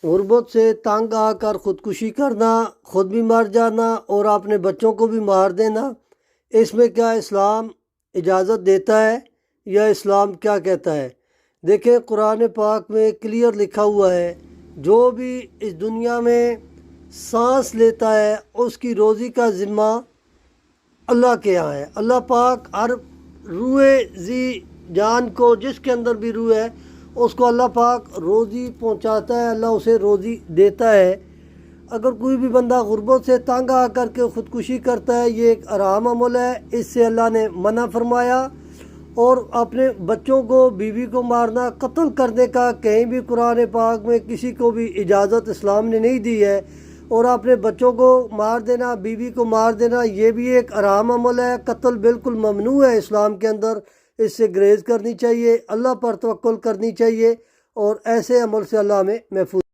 غربت سے تنگ آ کر خودکشی کرنا، خود بھی مر جانا اور اپنے بچوں کو بھی مار دینا، اس میں کیا اسلام اجازت دیتا ہے یا اسلام کیا کہتا ہے؟ دیکھیں قرآن پاک میں کلیئر لکھا ہوا ہے، جو بھی اس دنیا میں سانس لیتا ہے اس کی روزی کا ذمہ اللہ کے یہاں ہے۔ اللہ پاک ہر روح زی جان کو، جس کے اندر بھی روح ہے، اس کو اللہ پاک روزی پہنچاتا ہے، اللہ اسے روزی دیتا ہے۔ اگر کوئی بھی بندہ غربت سے تنگ آ کر کے خودکشی کرتا ہے، یہ ایک حرام عمل ہے، اس سے اللہ نے منع فرمایا۔ اور اپنے بچوں کو، بیوی کو مارنا، قتل کرنے کا کہیں بھی قرآن پاک میں کسی کو بھی اجازت اسلام نے نہیں دی ہے۔ اور اپنے بچوں کو مار دینا، بیوی کو مار دینا، یہ بھی ایک حرام عمل ہے۔ قتل بالکل ممنوع ہے اسلام کے اندر، اس سے گریز کرنی چاہیے، اللہ پر توکل کرنی چاہیے، اور ایسے عمل سے اللہ ہمیں محفوظ